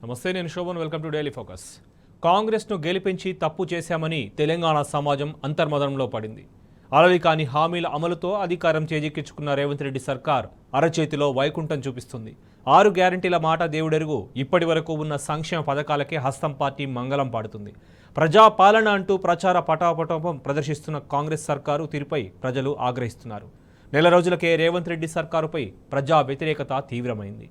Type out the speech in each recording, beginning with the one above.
నమస్తే, నేను Shobhan. Welcome to daily focus. కాంగ్రెస్ను గెలిపించి తప్పు చేశామని తెలంగాణ సమాజం అంతర్మదనంలో పడింది. అలవి కాని హామీల అమలుతో అధికారం చేజిక్కించుకున్న రేవంత్ రెడ్డి సర్కార్ అరచేతిలో వైకుంఠం చూపిస్తుంది. 6 గ్యారంటీల మాట దేవుడెరుగు. ఇప్పటి వరకు ఉన్న సంక్షేమ పథకాలకే హస్తం పార్టీ మంగళం పాడుతుంది. ప్రజాపాలన అంటూ ప్రచార పటాపటోపం ప్రదర్శిస్తున్న కాంగ్రెస్ సర్కారు తీరుపై ప్రజలు ఆగ్రహిస్తున్నారు. నెల రోజులకే రేవంత్ రెడ్డి సర్కారుపై ప్రజా వ్యతిరేకత తీవ్రమైంది.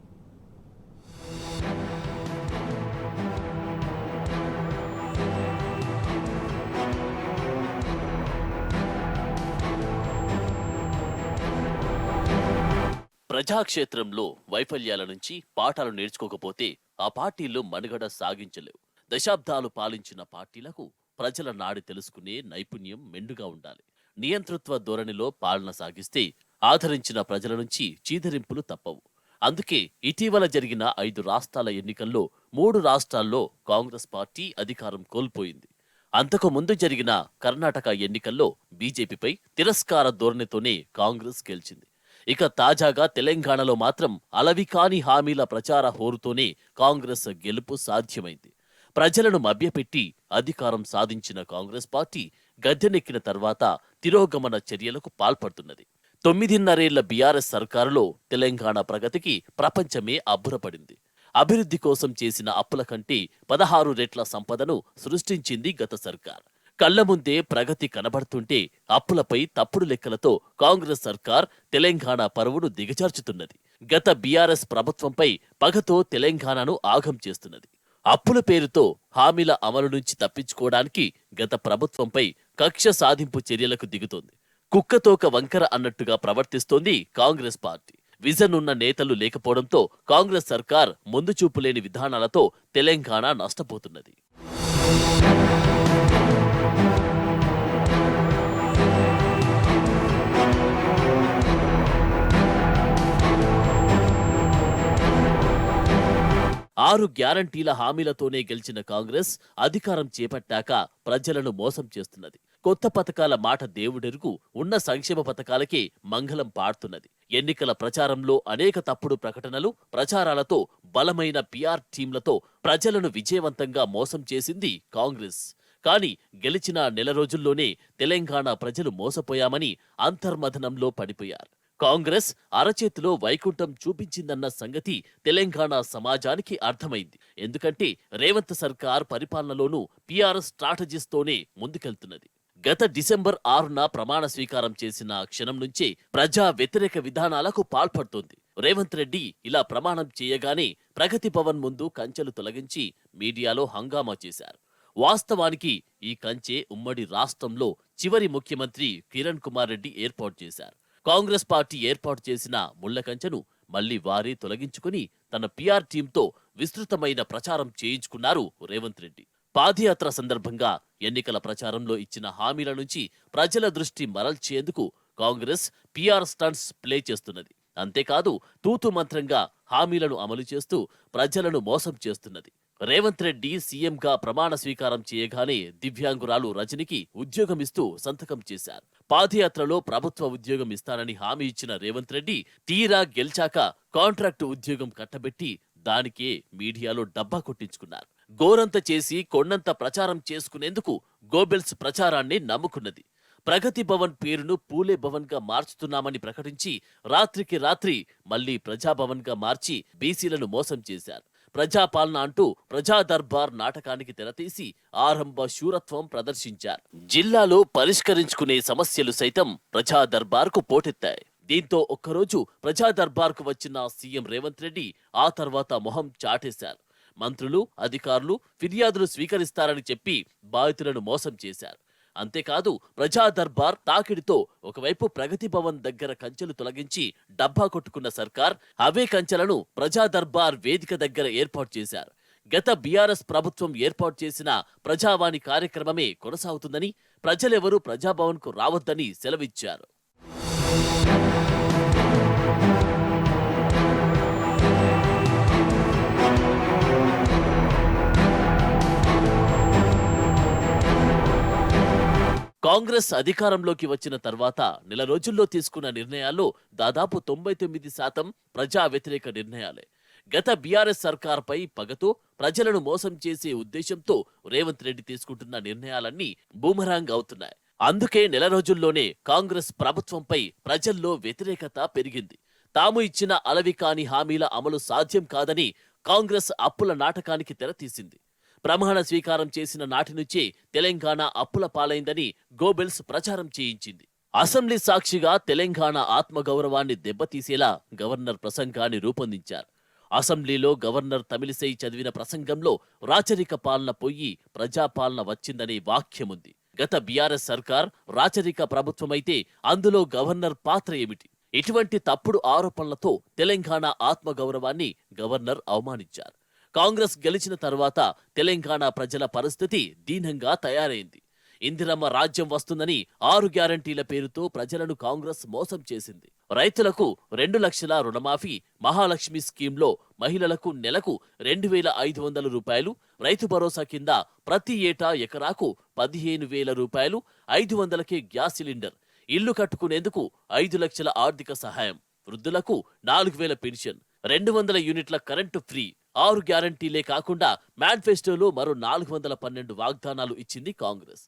ప్రజాక్షేత్రంలో వైఫల్యాల నుంచి పాఠాలు నేర్చుకోకపోతే ఆ పార్టీల్లో మనుగడ సాగించలేవు. దశాబ్దాలు పాలించిన పార్టీలకు ప్రజల నాడి తెలుసుకునే నైపుణ్యం మెండుగా ఉండాలి. నియంతృత్వ ధోరణిలో పాలన సాగిస్తే ఆదరించిన ప్రజల నుంచి చీదరింపులు తప్పవు. అందుకే ఇటీవల జరిగిన 5 రాష్ట్రాల ఎన్నికల్లో 3 రాష్ట్రాల్లో కాంగ్రెస్ పార్టీ అధికారం కోల్పోయింది. అంతకు ముందు జరిగిన కర్ణాటక ఎన్నికల్లో బీజేపీపై తిరస్కార ధోరణితోనే కాంగ్రెస్ గెలిచింది. ఇక తాజాగా తెలంగాణలో మాత్రం అలవికాని హామీల ప్రచార హోరుతోనే కాంగ్రెస్ గెలుపు సాధ్యమైంది. ప్రజలను మభ్యపెట్టి అధికారం సాధించిన కాంగ్రెస్ పార్టీ గద్దెనెక్కిన తర్వాత తిరోగమన చర్యలకు పాల్పడుతున్నది. 9.5 బీఆర్ఎస్ సర్కారులో తెలంగాణ ప్రగతికి ప్రపంచమే అబ్బురపడింది. అభివృద్ధి కోసం చేసిన అప్పుల కంటే 16 రెట్ల సంపదను సృష్టించింది గత సర్కార్. కళ్ల ముందే ప్రగతి కనబడుతుంటే అప్పులపై తప్పుడు లెక్కలతో కాంగ్రెస్ సర్కార్ తెలంగాణ పరువును దిగజార్చుతున్నది. గత బీఆర్ఎస్ ప్రభుత్వంపై పగతో తెలంగాణను ఆగం చేస్తున్నది. అప్పుల పేరుతో హామీల అమలు నుంచి తప్పించుకోవడానికి గత ప్రభుత్వంపై కక్ష సాధింపు చర్యలకు దిగుతోంది. కుక్కతోక వంకర అన్నట్టుగా ప్రవర్తిస్తోంది కాంగ్రెస్ పార్టీ. విజన్ ఉన్న నేతలు లేకపోవడంతో కాంగ్రెస్ సర్కార్ ముందు చూపులేని విధానాలతో తెలంగాణ నష్టపోతున్నది. 6 గ్యారంటీల హామీలతోనే గెలిచిన కాంగ్రెస్ అధికారం చేపట్టాక ప్రజలను మోసం చేస్తున్నది. కొత్త పథకాల మాట దేవుడెరుగు, ఉన్న సంక్షేమ పథకాలకే మంగళం పాడుతున్నది. ఎన్నికల ప్రచారంలో అనేక తప్పుడు ప్రకటనలు, ప్రచారాలతో బలమైన పిఆర్ టీంలతో ప్రజలను విజయవంతంగా మోసం చేసింది కాంగ్రెస్. కానీ గెలిచిన నెల రోజుల్లోనే తెలంగాణ ప్రజలు మోసపోయామని అంతర్మథనంలో పడిపోయారు. కాంగ్రెస్ అరచేతిలో వైకుంఠం చూపించిందన్న సంగతి తెలంగాణ సమాజానికి అర్థమైంది. ఎందుకంటే రేవంత్ సర్కార్ పరిపాలనలోనూ పీఆర్ఎస్ స్ట్రాటజీస్తోనే ముందుకెళ్తున్నది. గత డిసెంబర్ 6న ప్రమాణ స్వీకారం చేసిన క్షణం నుంచే ప్రజా వ్యతిరేక విధానాలకు పాల్పడుతోంది. రేవంత్ రెడ్డి ఇలా ప్రమాణం చేయగానే ప్రగతి భవన్ ముందు కంచెలు తొలగించి మీడియాలో హంగామా చేశారు. వాస్తవానికి ఈ కంచె ఉమ్మడి రాష్ట్రంలో చివరి ముఖ్యమంత్రి కిరణ్ కుమార్ రెడ్డి ఏర్పాటు చేశారు. కాంగ్రెస్ పార్టీ ఏర్పాటు చేసిన ముళ్ల కంచెను మళ్లీ వారే తొలగించుకుని తన పీఆర్ టీంతో విస్తృతమైన ప్రచారం చేయించుకున్నారు రేవంత్ రెడ్డి. పాదయాత్ర సందర్భంగా ఎన్నికల ప్రచారంలో ఇచ్చిన హామీల నుంచి ప్రజల దృష్టి మరల్చేందుకు కాంగ్రెస్ పీఆర్ స్టంట్స్ ప్లే చేస్తున్నది. అంతేకాదు తూతు మంత్రంగా హామీలను అమలు చేస్తూ ప్రజలను మోసం చేస్తున్నది. రేవంత్ రెడ్డి సీఎంగా ప్రమాణ స్వీకారం చేయగానే దివ్యాంగురాలు రజనికి ఉద్యోగమిస్తూ సంతకం చేశారు. పాదయాత్రలో ప్రభుత్వ ఉద్యోగం ఇస్తానని హామీ ఇచ్చిన రేవంత్ రెడ్డి తీరా గెలిచాక కాంట్రాక్టు ఉద్యోగం కట్టబెట్టి దానికే మీడియాలో డబ్బా కొట్టించుకున్నారు. గోరంత చేసి కొండంత ప్రచారం చేసుకునేందుకు గోబెల్స్ ప్రచారాన్ని నమ్ముకున్నది. ప్రగతి భవన్ పేరును పూలే భవన్ గా మార్చుతున్నామని ప్రకటించి రాత్రికి రాత్రి మళ్లీ ప్రజాభవన్ గా మార్చి బీసీలను మోసం చేశారు. ప్రజాపాలన అంటూ ప్రజా దర్బార్ నాటకానికి తెరతీసి ఆరంభ శూరత్వం ప్రదర్శించారు. జిల్లాలో పరిష్కరించుకునే సమస్యలు సైతం ప్రజా దర్బార్కు పోటెత్తాయి. దీంతో ఒక్కరోజు ప్రజా దర్బార్కు వచ్చిన సీఎం రేవంత్ రెడ్డి ఆ తర్వాత మొహం చాటేశారు. మంత్రులు, అధికారులు ఫిర్యాదులు స్వీకరిస్తారని చెప్పి బాధితులను మోసం చేశారు. అంతేకాదు ప్రజా దర్బార్ తాకిడితో ఒకవైపు ప్రగతి భవన్ దగ్గర కంచెలు తొలగించి డబ్బా కొట్టుకున్న సర్కార్ అవే కంచెలను ప్రజా దర్బార్ వేదిక దగ్గర ఏర్పాటు చేశారు. గత బీఆర్ఎస్ ప్రభుత్వం ఏర్పాటు చేసిన ప్రజావాణి కార్యక్రమమే కొనసాగుతుందని, ప్రజలెవరూ ప్రజాభవన్ కు రావద్దని సెలవిచ్చారు. కాంగ్రెస్ అధికారంలోకి వచ్చిన తర్వాత నెల రోజుల్లో తీసుకున్న నిర్ణయాల్లో దాదాపు 99% ప్రజా వ్యతిరేక నిర్ణయాలే. గత బీఆర్ఎస్ సర్కార్పై పగతో ప్రజలను మోసం చేసే ఉద్దేశంతో రేవంత్ రెడ్డి తీసుకుంటున్న నిర్ణయాలన్నీ బూమరాంగ్ అవుతున్నాయి. అందుకే నెల రోజుల్లోనే కాంగ్రెస్ ప్రభుత్వంపై ప్రజల్లో వ్యతిరేకత పెరిగింది. తాము ఇచ్చిన అలవికాని హామీల అమలు సాధ్యం కాదని కాంగ్రెస్ అప్పుల నాటకానికి తెరతీసింది. ప్రమాణ స్వీకారం చేసిన నాటి నుంచే తెలంగాణ అప్పుల పాలైందని గోబెల్స్ ప్రచారం చేయించింది. అసెంబ్లీ సాక్షిగా తెలంగాణ ఆత్మగౌరవాన్ని దెబ్బతీసేలా గవర్నర్ ప్రసంగాన్ని రూపొందించారు. అసెంబ్లీలో గవర్నర్ తమిళిసై చదివిన ప్రసంగంలో రాచరిక పాలన పోయి ప్రజాపాలన వచ్చిందనే వాక్యముంది. గత బీఆర్ఎస్ సర్కార్ రాచరిక ప్రభుత్వమైతే అందులో గవర్నర్ పాత్ర ఏమిటి? ఇటువంటి తప్పుడు ఆరోపణలతో తెలంగాణ ఆత్మగౌరవాన్ని గవర్నర్ అవమానించారు. కాంగ్రెస్ గెలిచిన తర్వాత తెలంగాణ ప్రజల పరిస్థితి దీనంగా తయారైంది. ఇందిరమ్మ రాజ్యం వస్తుందని 6 గ్యారంటీల పేరుతో ప్రజలను కాంగ్రెస్ మోసం చేసింది. రైతులకు 2 లక్షల రుణమాఫీ, మహాలక్ష్మి స్కీంలో మహిళలకు నెలకు 2,500 రూపాయలు, రైతు భరోసా కింద ప్రతి ఏటా ఎకరాకు 15,000 రూపాయలు, 500కే గ్యాస్ సిలిండర్, ఇల్లు కట్టుకునేందుకు 5 లక్షల ఆర్థిక సహాయం, వృద్ధులకు 4,000 పెన్షన్, 200 యూనిట్ల కరెంటు ఫ్రీ, 6 గ్యారంటీలే కాకుండా మేనిఫెస్టోలో మరో 412 వాగ్దానాలు ఇచ్చింది కాంగ్రెస్.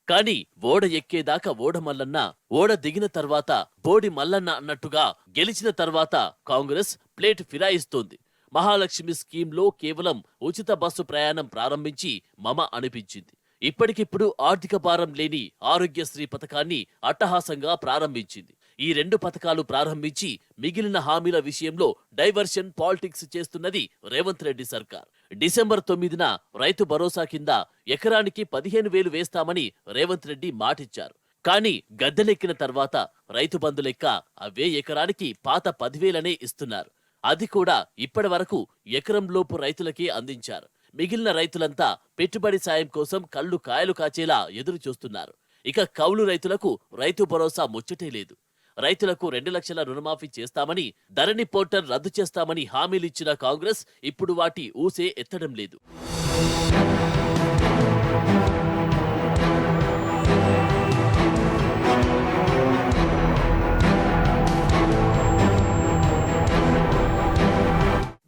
కానీ ఓడ ఎక్కేదాకా ఓడ మల్లన్న, ఓడ దిగిన తర్వాత బోడి మల్లన్న అన్నట్టుగా గెలిచిన తర్వాత కాంగ్రెస్ ప్లేట్ ఫిరాయిస్తోంది. మహాలక్ష్మి స్కీంలో కేవలం ఉచిత బస్సు ప్రయాణం ప్రారంభించి మమ అనిపించింది. ఇప్పటికిప్పుడు ఆర్థిక భారం లేని ఆరోగ్యశ్రీ పథకాన్ని అట్టహాసంగా ప్రారంభించింది. ఈ 2 పథకాలు ప్రారంభించి మిగిలిన హామీల విషయంలో డైవర్షన్ పాలిటిక్స్ చేస్తున్నది రేవంత్ రెడ్డి సర్కార్. డిసెంబర్ 9న రైతు భరోసా కింద ఎకరానికి 15,000 వేస్తామని రేవంత్ రెడ్డి మాటిచ్చారు. కానీ గద్దెలెక్కిన తర్వాత రైతు బంధు లెక్క అవే ఎకరానికి పాత 10,000నే ఇస్తున్నారు. అది కూడా ఇప్పటి వరకు ఎకరంలోపు రైతులకే అందించారు. మిగిలిన రైతులంతా పెట్టుబడి సాయం కోసం కళ్ళు కాయలు కాచేలా ఎదురు చూస్తున్నారు. ఇక కౌలు రైతులకు రైతు భరోసా ముచ్చటే లేదు. రైతులకు 2 లక్షల రుణమాఫీ చేస్తామని, ధరణి పోర్టల్ రద్దు చేస్తామని హామీలిచ్చిన కాంగ్రెస్ ఇప్పుడు వాటి ఊసే ఎత్తడం లేదు.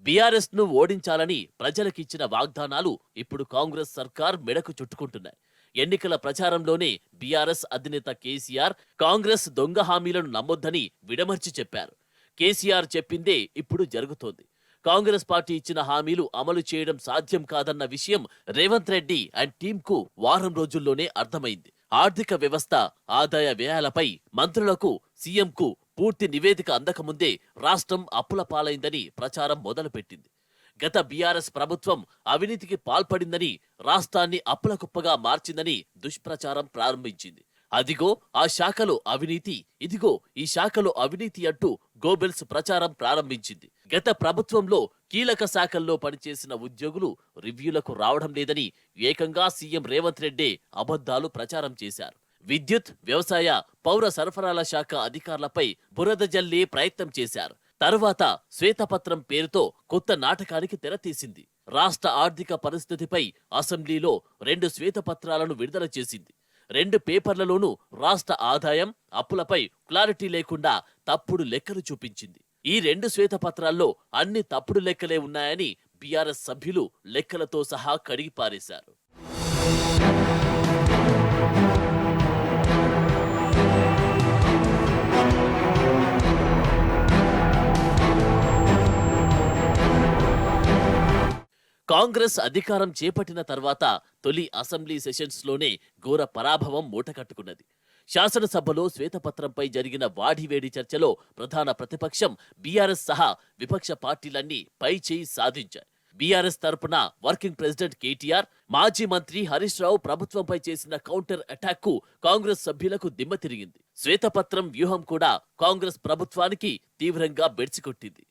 బీఆర్ఎస్ ను ఓడించాలని ప్రజలకిచ్చిన వాగ్దానాలు ఇప్పుడు కాంగ్రెస్ సర్కార్ మెడకు చుట్టుకుంటున్నాయి. ఎన్నికల ప్రచారంలోనే బీఆర్ఎస్ అధినేత కేసీఆర్ కాంగ్రెస్ దొంగ హామీలను నమ్మొద్దని విడమర్చి చెప్పారు. కేసీఆర్ చెప్పిందే ఇప్పుడు జరుగుతోంది. కాంగ్రెస్ పార్టీ ఇచ్చిన హామీలు అమలు చేయడం సాధ్యం కాదన్న విషయం రేవంత్ రెడ్డి అండ్ టీంకు వారం రోజుల్లోనే అర్థమైంది. ఆర్థిక వ్యవస్థ, ఆదాయ వ్యయాలపై మంత్రులకు, సీఎంకు పూర్తి నివేదిక అందకముందే రాష్ట్రం అప్పుల పాలైందని ప్రచారం మొదలుపెట్టింది. గత బీఆర్ఎస్ ప్రభుత్వం అవినీతికి పాల్పడిందని, రాష్ట్రాన్ని అప్పుల కుప్పగా మార్చిందని దుష్ప్రచారం ప్రారంభించింది. అదిగో ఆ శాఖలో అవినీతి, ఇదిగో ఈ శాఖలో అవినీతి అంటూ గోబెల్స్ ప్రచారం ప్రారంభించింది. గత ప్రభుత్వంలో కీలక శాఖల్లో పనిచేసిన ఉద్యోగులు రివ్యూలకు రావడం లేదని ఏకంగా సీఎం రేవంత్ రెడ్డి అబద్ధాలు ప్రచారం చేశారు. విద్యుత్, వ్యవసాయ, పౌర సరఫరాల శాఖ అధికారులపై బురద జల్లే ప్రయత్నం చేశారు. తరువాత శ్వేతపత్రం పేరుతో కొత్త నాటకానికి తెరతీసింది. రాష్ట్ర ఆర్థిక పరిస్థితిపై అసెంబ్లీలో 2 శ్వేతపత్రాలను విడుదల చేసింది. 2 పేపర్లలోనూ రాష్ట్ర ఆదాయం, అప్పులపై క్లారిటీ లేకుండా తప్పుడు లెక్కలు చూపించింది. ఈ 2 శ్వేతపత్రాల్లో అన్ని తప్పుడు లెక్కలే ఉన్నాయని బీఆర్ఎస్ సభ్యులు లెక్కలతో సహా కడిగిపారేశారు. కాంగ్రెస్ అధికారం చేపట్టిన తర్వాత తొలి అసెంబ్లీ సెషన్స్లోనే ఘోర పరాభవం మూటకట్టుకున్నది. శాసనసభలో శ్వేతపత్రంపై జరిగిన వాడివేడి చర్చలో ప్రధాన ప్రతిపక్షం బీఆర్ఎస్ సహా విపక్ష పార్టీలన్నీ పైచేయి సాధించాయి. బీఆర్ఎస్ తరపున వర్కింగ్ ప్రెసిడెంట్ కేటీఆర్, మాజీ మంత్రి హరీష్ రావు ప్రభుత్వంపై చేసిన కౌంటర్ అటాక్ కు కాంగ్రెస్ సభ్యులకు దిమ్మ తిరిగింది. శ్వేతపత్రం వ్యూహం కూడా కాంగ్రెస్ ప్రభుత్వానికి తీవ్రంగా బెడిసికొట్టింది.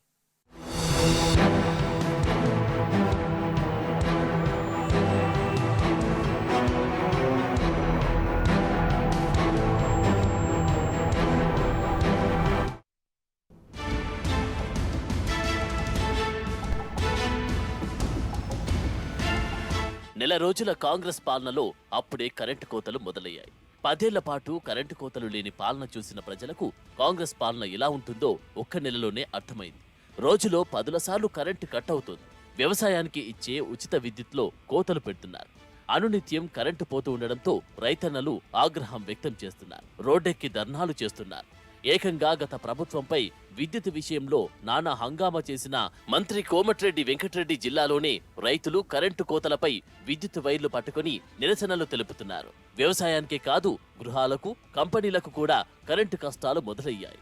రోజుల కాంగ్రెస్ పాలనలో అప్పుడే కరెంటు కోతలు మొదలయ్యాయి. 10 ఏళ్ల పాటు కరెంటు కోతలు లేని పాలన చూసిన ప్రజలకు కాంగ్రెస్ పాలన ఎలా ఉంటుందో ఒక్క నెలలోనే అర్థమైంది. రోజులో 10 సార్లు కరెంటు కట్ అవుతోంది. వ్యవసాయానికి ఇచ్చే ఉచిత విద్యుత్లో కోతలు పెడుతున్నారు. అనునిత్యం కరెంటు పోతూ ఉండడంతో రైతన్నలు ఆగ్రహం వ్యక్తం చేస్తున్నారు. రోడ్డెక్కి ధర్నాలు చేస్తున్నారు. ఏకంగా గత ప్రభుత్వంపై విద్యుత్ విషయంలో నానా హంగామా చేసిన మంత్రి కోమటిరెడ్డి వెంకటరెడ్డి జిల్లాలోనే రైతులు కరెంటు కోతలపై విద్యుత్ వైర్లు పట్టుకుని నిరసనలు తెలుపుతున్నారు. వ్యవసాయానికే కాదు, గృహాలకు, కంపెనీలకు కూడా కరెంటు కష్టాలు మొదలయ్యాయి.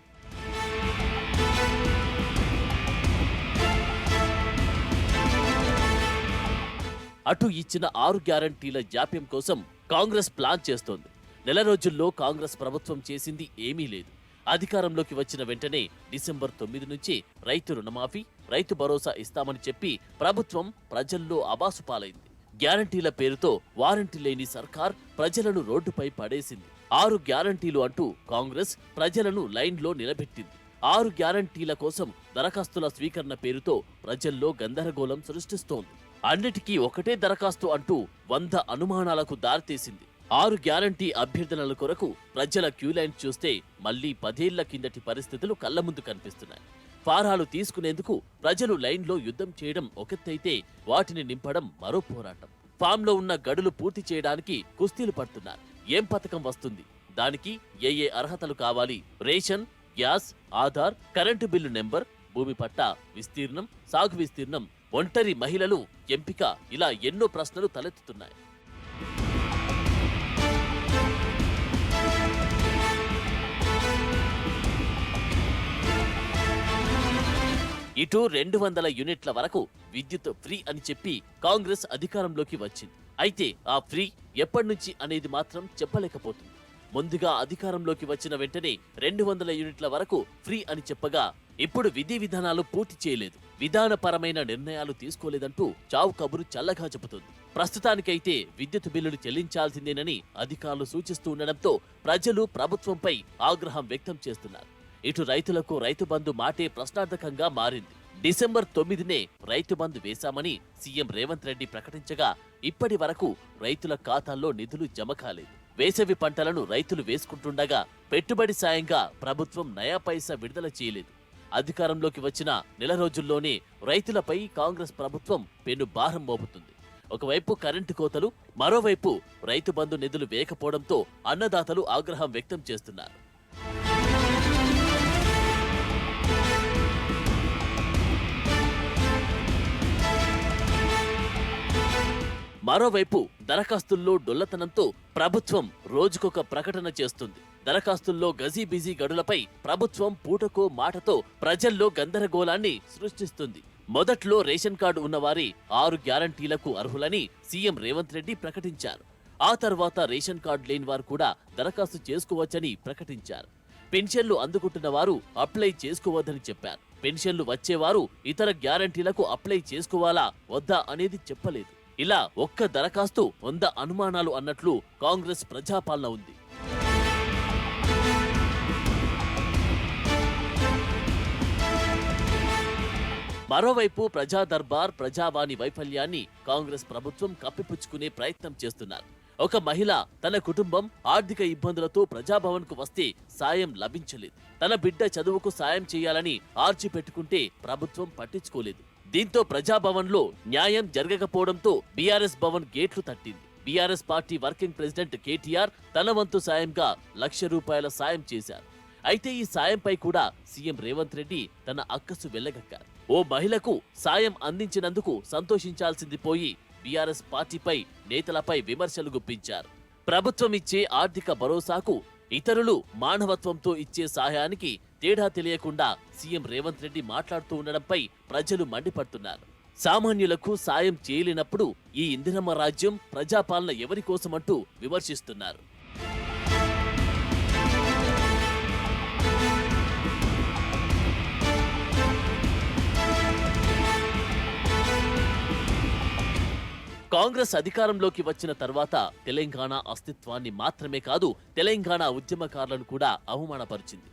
అటు ఇచ్చిన 6 గ్యారంటీల జాప్యం కోసం కాంగ్రెస్ ప్లాన్ చేస్తోంది. నెల రోజుల్లో కాంగ్రెస్ ప్రభుత్వం చేసింది ఏమీ లేదు. అధికారంలోకి వచ్చిన వెంటనే డిసెంబర్ 9 నుంచి రైతు రుణమాఫీ, రైతు భరోసా ఇస్తామని చెప్పి ప్రభుత్వం ప్రజల్లో అబాసు పాలైంది. గ్యారంటీల పేరుతో వారంటీ లేని సర్కార్ ప్రజలను రోడ్డుపై పడేసింది. 6 గ్యారంటీలు అంటూ కాంగ్రెస్ ప్రజలను లైన్లో నిలబెట్టింది. 6 గ్యారంటీల కోసం దరఖాస్తుల స్వీకరణ పేరుతో ప్రజల్లో గందరగోళం సృష్టిస్తోంది. అన్నిటికీ ఒకటే దరఖాస్తు అంటూ 100 అనుమానాలకు దారితీసింది. 6 గ్యారంటీ అభ్యర్థనల కొరకు ప్రజల క్యూలైన్ చూస్తే మళ్లీ 10 ఏళ్ల కిందటి పరిస్థితులు కళ్ల ముందు కనిపిస్తున్నాయి. ఫారాలు తీసుకునేందుకు ప్రజలు లైన్లో యుద్ధం చేయడం ఒకెత్తైతే వాటిని నింపడం మరో పోరాటం. ఫామ్లో ఉన్న గడులు పూర్తి చేయడానికి కుస్తీలు పడుతున్నారు. ఏం పథకం వస్తుంది, దానికి ఏ అర్హతలు కావాలి, ration, gas, Aadhaar, current bill number, భూమి పట్టా విస్తీర్ణం, సాగు విస్తీర్ణం, ఒంటరి మహిళలు ఎంపిక, ఇలా ఎన్నో ప్రశ్నలు తలెత్తుతున్నాయి. ఇటు 200 యూనిట్ల వరకు విద్యుత్ ఫ్రీ అని చెప్పి కాంగ్రెస్ అధికారంలోకి వచ్చింది. అయితే ఆ ఫ్రీ ఎప్పటినుంచి అనేది మాత్రం చెప్పలేకపోతుంది. ముందుగా అధికారంలోకి వచ్చిన వెంటనే 200 యూనిట్ల వరకు ఫ్రీ అని చెప్పగా ఇప్పుడు విధి విధానాలు పూర్తి చేయలేదు, విధానపరమైన నిర్ణయాలు తీసుకోలేదంటూ చావు కబురు చల్లగా చెబుతుంది. ప్రస్తుతానికైతే విద్యుత్ బిల్లులు చెల్లించాల్సిందేనని అధికారులు సూచిస్తూ ఉండడంతో ప్రజలు ప్రభుత్వంపై ఆగ్రహం వ్యక్తం చేస్తున్నారు. ఇటు రైతులకు రైతు బంధు మాటే ప్రశ్నార్థకంగా మారింది. డిసెంబర్ 9నే రైతు బంధు వేశామని సీఎం రేవంత్ రెడ్డి ప్రకటించగా ఇప్పటి వరకు రైతుల ఖాతాల్లో నిధులు జమ కాలేదు. వేసవి పంటలను రైతులు వేసుకుంటుండగా పెట్టుబడి సాయంగా ప్రభుత్వం నయా పైసా విడుదల చేయలేదు. అధికారంలోకి వచ్చిన నెల రోజుల్లోనే రైతులపై కాంగ్రెస్ ప్రభుత్వం పెను భారం మోపుతుంది. ఒకవైపు కరెంటు కోతలు, మరోవైపు రైతు బంధు నిధులు వేయకపోవడంతో అన్నదాతలు ఆగ్రహం వ్యక్తం చేస్తున్నారు. మరోవైపు దరఖాస్తుల్లో డొల్లతనంతో ప్రభుత్వం రోజుకొక ప్రకటన చేస్తుంది. దరఖాస్తుల్లో గజీబిజీ గడులపై ప్రభుత్వం పూటకో మాటతో ప్రజల్లో గందరగోళాన్ని సృష్టిస్తుంది. మొదట్లో రేషన్ కార్డు ఉన్నవారి 6 గ్యారంటీలకు అర్హులని సీఎం రేవంత్ రెడ్డి ప్రకటించారు. ఆ తర్వాత రేషన్ కార్డు లేని వారు కూడా దరఖాస్తు చేసుకోవచ్చని ప్రకటించారు. పెన్షన్లు అందుకుంటున్న వారు అప్లై చేసుకోవద్దని చెప్పారు. పెన్షన్లు వచ్చేవారు ఇతర గ్యారంటీలకు అప్లై చేసుకోవాలా వద్దా అనేది చెప్పలేదు. ఇలా ఒక్క దరఖాస్తు 100 అనుమానాలు అన్నట్లు కాంగ్రెస్ ప్రజాపాలన ఉంది. మరోవైపు ప్రజా దర్బార్, ప్రజావాణి వైఫల్యాన్ని కాంగ్రెస్ ప్రభుత్వం కప్పిపుచ్చుకునే ప్రయత్నం చేస్తున్నారు. ఒక మహిళ తన కుటుంబం ఆర్థిక ఇబ్బందులతో ప్రజాభవన్ కు వస్తే సాయం లభించలేదు. తన బిడ్డ చదువుకు సాయం చేయాలని ఆర్చి పెట్టుకుంటే ప్రభుత్వం పట్టించుకోలేదు. దీంతో ప్రజాభవన్ లో న్యాయం జరగకపోవడంతో బీఆర్ఎస్ భవన్ గేట్లు తట్టింది. BRS party working president KTR తన వంతు సాయంగా ₹1,00,000 సాయం చేశారు. అయితే ఈ సాయంపై కూడా సీఎం రేవంత్ రెడ్డి తన అక్కసు వెళ్లగక్కారు. ఓ మహిళకు సాయం అందించినందుకు సంతోషించాల్సింది పోయి బీఆర్ఎస్ పార్టీపై, నేతలపై విమర్శలు గుప్పించారు. ప్రభుత్వం ఇచ్చే ఆర్థిక భరోసాకు, ఇతరులు మానవత్వంతో ఇచ్చే సహాయానికి తేడా తెలియకుండా సీఎం రేవంత్ రెడ్డి మాట్లాడుతూ ఉండడంపై ప్రజలు మండిపడుతున్నారు. సామాన్యులకు సాయం చేయలేనప్పుడు ఈ ఇందిరమ్మ రాజ్యం, ప్రజాపాలన ఎవరి కోసమంటూ విమర్శిస్తున్నారు. కాంగ్రెస్ అధికారంలోకి వచ్చిన తర్వాత తెలంగాణ అస్తిత్వాన్ని మాత్రమే కాదు, తెలంగాణ ఉద్యమకారులను కూడా అవమానపరిచింది.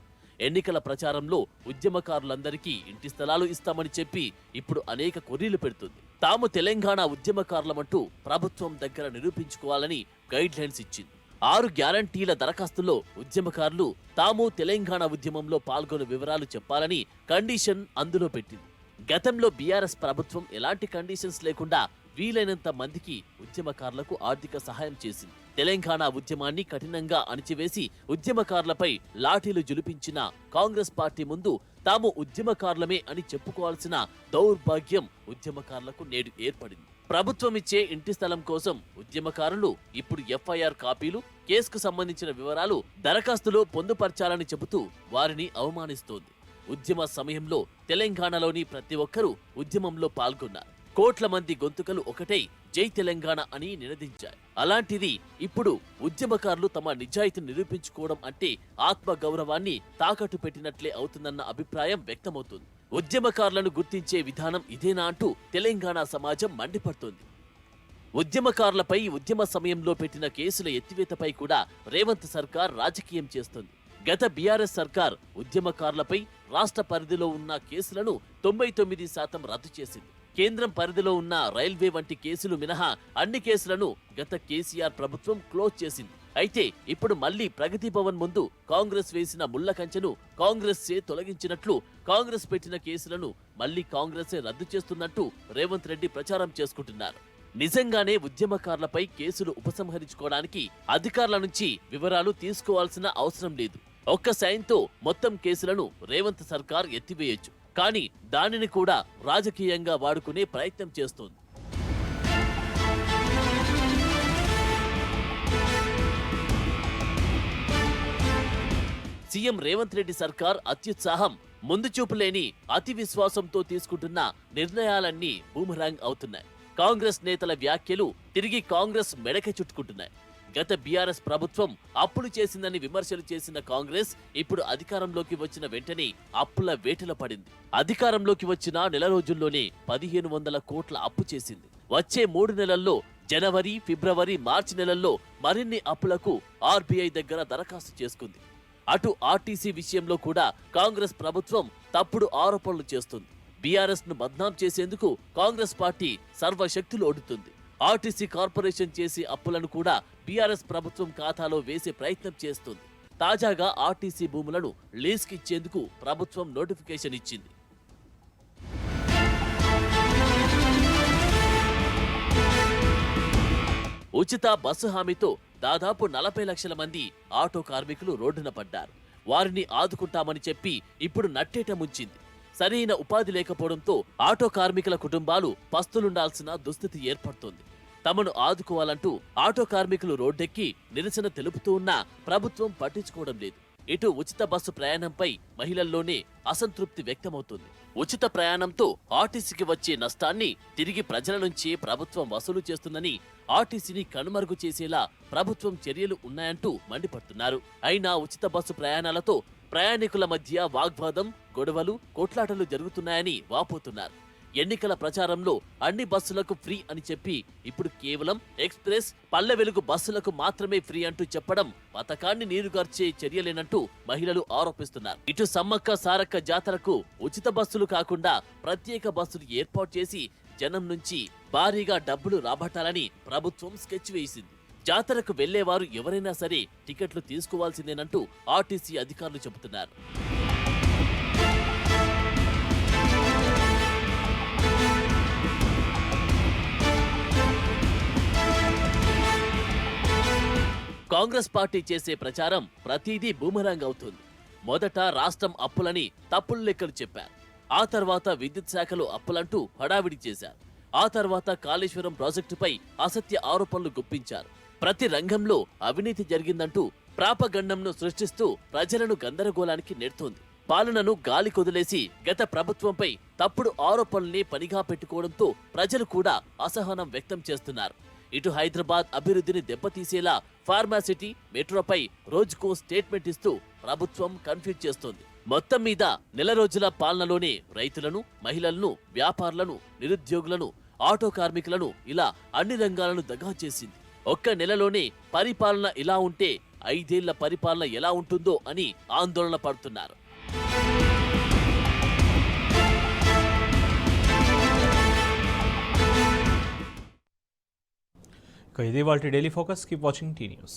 ఎన్నికల ప్రచారంలో ఉద్యమకారులందరికీ ఇంటి స్థలాలు ఇస్తామని చెప్పి ఇప్పుడు అనేక కొర్రీలు పెడుతుంది. తాము తెలంగాణ ఉద్యమకారులమంటూ ప్రభుత్వం దగ్గర నిరూపించుకోవాలని గైడ్ లైన్స్ ఇచ్చింది. 6 గ్యారంటీల దరఖాస్తుల్లో ఉద్యమకారులు తాము తెలంగాణ ఉద్యమంలో పాల్గొన్న వివరాలు చెప్పాలని కండిషన్ అందులో పెట్టింది. గతంలో బీఆర్ఎస్ ప్రభుత్వం ఎలాంటి కండిషన్స్ లేకుండా వీలైనంత మందికి ఉద్యమకారులకు ఆర్థిక సహాయం చేసింది. తెలంగాణ ఉద్యమాన్ని కఠినంగా అణిచివేసి ఉద్యమకారులపై లాఠీలు జులిపించిన కాంగ్రెస్ పార్టీ ముందు తాము ఉద్యమకారులమే అని చెప్పుకోవాల్సిన దౌర్భాగ్యం ఉద్యమకారులకు నేడు ఏర్పడింది. ప్రభుత్వం ఇచ్చే ఇంటి స్థలం కోసం ఉద్యమకారులు ఇప్పుడు ఎఫ్ఐఆర్ కాపీలు, కేసుకు సంబంధించిన వివరాలు దరఖాస్తులో పొందుపర్చాలని చెబుతూ వారిని అవమానిస్తోంది. ఉద్యమ సమయంలో తెలంగాణలోని ప్రతి ఒక్కరూ ఉద్యమంలో పాల్గొన్నారు. కోట్ల మంది గొంతుకలు ఒకటై జై తెలంగాణ అని నినదించాయి. అలాంటిది ఇప్పుడు ఉద్యమకారులు తమ నిజాయితీని నిరూపించుకోవడం అంటే ఆత్మ గౌరవాన్ని తాకట్టు పెట్టినట్లే అవుతుందన్న అభిప్రాయం వ్యక్తమవుతుంది. ఉద్యమకారులను గుర్తించే విధానం ఇదేనా అంటూ తెలంగాణ సమాజం మండిపడుతోంది. ఉద్యమకారులపై ఉద్యమ సమయంలో పెట్టిన కేసుల ఎత్తివేతపై కూడా రేవంత్ సర్కార్ రాజకీయం చేస్తోంది. గత బీఆర్ఎస్ సర్కార్ ఉద్యమకారులపై రాష్ట్ర పరిధిలో ఉన్న కేసులను 99% రద్దు చేసింది. కేంద్రం పరిధిలో ఉన్న రైల్వే వంటి కేసులు మినహా అన్ని కేసులను గత కేసీఆర్ ప్రభుత్వం క్లోజ్ చేసింది. అయితే ఇప్పుడు మళ్లీ ప్రగతి భవన్ ముందు కాంగ్రెస్ వేసిన ముళ్ల కంచెను కాంగ్రెస్సే తొలగించినట్లు, కాంగ్రెస్ పెట్టిన కేసులను మళ్లీ కాంగ్రెసే రద్దు చేస్తున్నట్టు రేవంత్ రెడ్డి ప్రచారం చేసుకుంటున్నారు. నిజంగానే ఉద్యమకారులపై కేసులు ఉపసంహరించుకోవడానికి అధికారుల నుంచి వివరాలు తీసుకోవాల్సిన అవసరం లేదు. ఒక్క సైన్తో మొత్తం కేసులను రేవంత్ సర్కార్ ఎత్తివేయొచ్చు. కానీ దానిని కూడా రాజకీయంగా వాడుకునే ప్రయత్నం చేస్తోంది. సీఎం రేవంత్ రెడ్డి సర్కార్ అత్యుత్సాహం, ముందుచూపు లేని అతి విశ్వాసంతో తీసుకుంటున్న నిర్ణయాలన్నీ బూమరాంగ్ అవుతున్నాయి. కాంగ్రెస్ నేతల వ్యాఖ్యలు తిరిగి కాంగ్రెస్ మెడకే చుట్టుకుంటున్నాయి. గత బీఆర్ఎస్ ప్రభుత్వం అప్పులు చేసిందని విమర్శలు చేసిన కాంగ్రెస్ ఇప్పుడు అధికారంలోకి వచ్చిన వెంటనే అప్పుల వేటలో పడింది. అధికారంలోకి వచ్చిన నెల రోజుల్లోనే 1500 కోట్ల అప్పు చేసింది. వచ్చే 3 నెలల్లో జనవరి, ఫిబ్రవరి, మార్చి నెలల్లో మరిన్ని అప్పులకు ఆర్బీఐ దగ్గర దరఖాస్తు చేసుకుంది. అటు ఆర్టీసీ విషయంలో కూడా కాంగ్రెస్ ప్రభుత్వం తప్పుడు ఆరోపణలు చేస్తుంది. బీఆర్ఎస్ ను బద్నాం చేసేందుకు కాంగ్రెస్ పార్టీ సర్వశక్తులు ఒడుతుంది. ఆర్టీసీ కార్పొరేషన్ చేసే అప్పులను కూడా బీఆర్ఎస్ ప్రభుత్వం ఖాతాలో వేసే ప్రయత్నం చేస్తుంది. తాజాగా ఆర్టీసీ భూములను లీజ్కిచ్చేందుకు ప్రభుత్వం నోటిఫికేషన్ ఇచ్చింది. ఉచిత బస్సు హామీతో దాదాపు 40 లక్షల మంది ఆటో కార్మికులు రోడ్డున పడ్డారు. వారిని ఆదుకుంటామని చెప్పి ఇప్పుడు నట్టేట ముంచింది. సరైన ఉపాధి లేకపోవడంతో ఆటో కార్మికుల కుటుంబాలు పస్తులుండాల్సిన దుస్థితి ఏర్పడుతోంది. తమను ఆదుకోవాలంటూ ఆటో కార్మికులు రోడ్డెక్కి నిరసన తెలుపుతూ ఉన్నా ప్రభుత్వం పట్టించుకోవడం లేదు. ఇటు ఉచిత బస్సు ప్రయాణంపై మహిళల్లోనే అసంతృప్తి వ్యక్తమవుతుంది. ఉచిత ప్రయాణంతో ఆర్టీసీకి వచ్చే నష్టాన్ని తిరిగి ప్రజల నుంచి ప్రభుత్వం వసూలు చేస్తుందని, ఆర్టీసీని కనుమరుగు చేసేలా ప్రభుత్వం చర్యలు ఉన్నాయంటూ మండిపడుతున్నారు. అయినా ఉచిత బస్సు ప్రయాణాలతో ప్రయాణికుల మధ్య వాగ్వాదం, గొడవలు, కొట్లాటలు జరుగుతున్నాయని వాపోతున్నారు. ఎన్నికల ప్రచారంలో అన్ని బస్సులకు ఫ్రీ అని చెప్పి ఇప్పుడు కేవలం ఎక్స్ప్రెస్, పల్లె వెలుగు బస్సులకు మాత్రమే ఫ్రీ అంటూ చెప్పడం పథకాన్ని నీరుగార్చే చర్యలేనంటూ మహిళలు ఆరోపిస్తున్నారు. ఇటు సమ్మక్క సారక్క జాతరకు ఉచిత బస్సులు కాకుండా ప్రత్యేక బస్సులు ఏర్పాటు చేసి జనం నుంచి భారీగా డబ్బులు రాబట్టాలని ప్రభుత్వం స్కెచ్ వేసింది. జాతరకు వెళ్లేవారు ఎవరైనా సరే టికెట్లు తీసుకోవాల్సిందేనంటూ ఆర్టీసీ అధికారులు చెబుతున్నారు. కాంగ్రెస్ పార్టీ చేసే ప్రచారం ప్రతిదీ బూమరాంగ్ అవుతుంది. మొదట రాష్ట్రం అప్పులని తప్పుల లెక్కలు చెప్పారు. ఆ తర్వాత విద్యుత్ శాఖలో అప్పులంటూ హడావిడి చేశారు. ఆ తర్వాత కాళేశ్వరం ప్రాజెక్టుపై అసత్య ఆరోపణలు గుప్పించారు. ప్రతి రంగంలో అవినీతి జరిగిందంటూ ప్రాపగండంను సృష్టిస్తూ ప్రజలను గందరగోళానికి నెడుతోంది. పాలనను గాలి కొదిలేసి గత ప్రభుత్వంపై తప్పుడు ఆరోపణల్ని పనిగా పెట్టుకోవడంతో ప్రజలు కూడా అసహనం వ్యక్తం చేస్తున్నారు. ఇటు హైదరాబాద్ అభివృద్ధిని దెబ్బతీసేలా ఫార్మాసిటీ, మెట్రోపై రోజుకో స్టేట్మెంట్ ఇస్తూ ప్రభుత్వం కన్ఫ్యూజ్ చేస్తోంది. మొత్తం మీద నెల రోజుల పాలనలోనే రైతులను, మహిళలను, వ్యాపారులను, నిరుద్యోగులను, ఆటో కార్మికులను ఇలా అన్ని రంగాలను దగా చేసింది. ఒక్క నెలలోనే పరిపాలన ఇలా ఉంటే 5 ఏళ్ల పరిపాలన ఎలా ఉంటుందో అని ఆందోళన పడుతున్నారు. ఇక ఇది వాళ్ళ daily focus. Keep watching tea news.